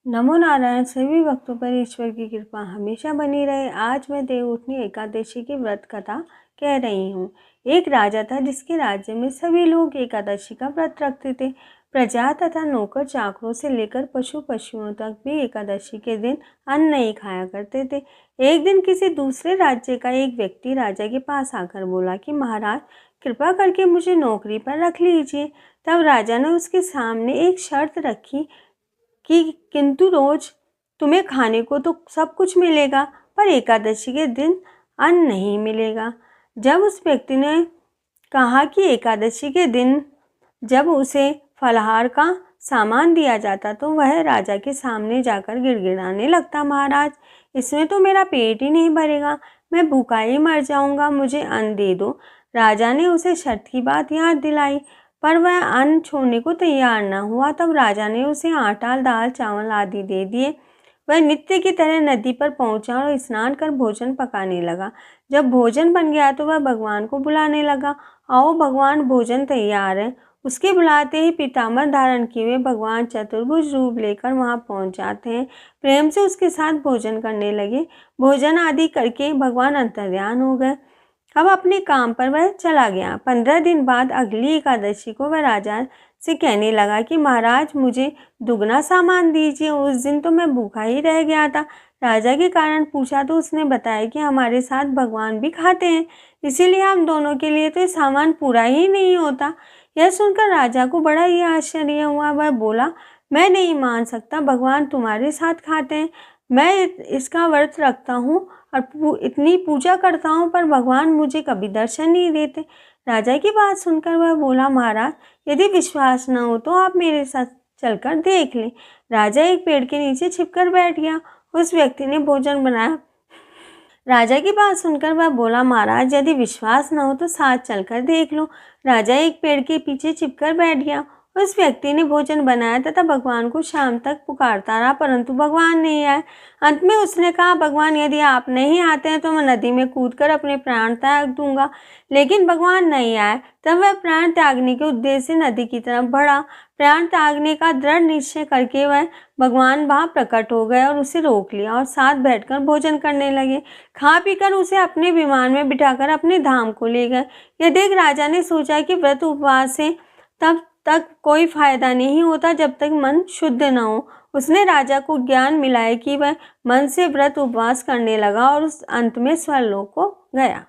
नमो नारायण। सभी भक्तों पर ईश्वर की कृपा हमेशा बनी रहे। आज मैं देवउठनी एकादशी की व्रत कथा कह रही हूँ। एक राजा था जिसके राज्य में सभी लोग एकादशी का व्रत रखते थे। प्रजा तथा नौकर चाकरों से लेकर पशुओं तक भी एकादशी के दिन अन्न नहीं खाया करते थे। एक दिन किसी दूसरे राज्य का एक व्यक्ति राजा के पास आकर बोला कि महाराज, कृपा करके मुझे नौकरी पर रख लीजिए। तब राजा ने उसके सामने एक शर्त रखी कि किंतु रोज तुम्हें खाने को तो सब कुछ मिलेगा, पर एकादशी के दिन अन्न नहीं मिलेगा। जब उस व्यक्ति ने कहा कि एकादशी के दिन जब उसे फलाहार का सामान दिया जाता तो वह राजा के सामने जाकर गिड़गिड़ाने लगता, महाराज, इसमें तो मेरा पेट ही नहीं भरेगा, मैं भूखा ही मर जाऊंगा, मुझे अन्न दे दो। राजा ने उसे शर्त की बात याद दिलाई, पर वह अन्न छोड़ने को तैयार न हुआ। तब राजा ने उसे आटा, दाल, चावल आदि दे दिए। वह नित्य की तरह नदी पर पहुंचा और स्नान कर भोजन पकाने लगा। जब भोजन बन गया तो वह भगवान को बुलाने लगा, आओ भगवान, भोजन तैयार है। उसके बुलाते ही पीताम्बर धारण किए हुए भगवान चतुर्भुज रूप लेकर वहां पहुंच जाते हैं। प्रेम से उसके साथ भोजन करने लगे। भोजन आदि करके भगवान अंतर्ध्यान हो गए। अब अपने काम पर वह चला गया। 15 दिन बाद अगली एकादशी को वह राजा से कहने लगा कि महाराज, मुझे दुगना सामान दीजिए, उस दिन तो मैं भूखा ही रह गया था। राजा के कारण पूछा तो उसने बताया कि हमारे साथ भगवान भी खाते हैं, इसीलिए हम दोनों के लिए तो ये सामान पूरा ही नहीं होता। यह सुनकर राजा को बड़ा ही आश्चर्य हुआ। वह बोला, मैं नहीं मान सकता, भगवान तुम्हारे साथ खाते हैं। मैं इसका व्रत रखता हूँ और इतनी पूजा करता हूँ, पर भगवान मुझे कभी दर्शन नहीं देते। राजा की बात सुनकर वह बोला, महाराज, यदि विश्वास न हो तो आप मेरे साथ चलकर देख लें। राजा एक पेड़ के नीचे छिपकर बैठ गया। उस व्यक्ति ने भोजन बनाया। राजा की बात सुनकर वह बोला, महाराज, यदि विश्वास न हो तो साथ चलकर देख लो। राजा एक पेड़ के पीछे छिपकर बैठ गया। उस व्यक्ति ने भोजन बनाया तथा भगवान को शाम तक पुकारता रहा, परंतु भगवान नहीं आए। अंत में उसने कहा, भगवान, यदि आप नहीं आते हैं तो मैं नदी में कूदकर अपने प्राण त्याग दूंगा। लेकिन भगवान नहीं आए। तब वह प्राण त्यागने के उद्देश्य से नदी की तरफ बढ़ा। प्राण त्यागने का दृढ़ निश्चय करके वह भगवान वहां प्रकट हो गए और उसे रोक लिया और साथ बैठकर भोजन करने लगे। खा पीकर उसे अपने विमान में बिठाकर अपने धाम को ले गए। यह देख राजा ने सोचा कि व्रत उपवास से तब तक कोई फायदा नहीं होता जब तक मन शुद्ध न हो। उसने राजा को ज्ञान मिलाया कि वह मन से व्रत उपवास करने लगा और उस अंत में स्वर्गलोक को गया।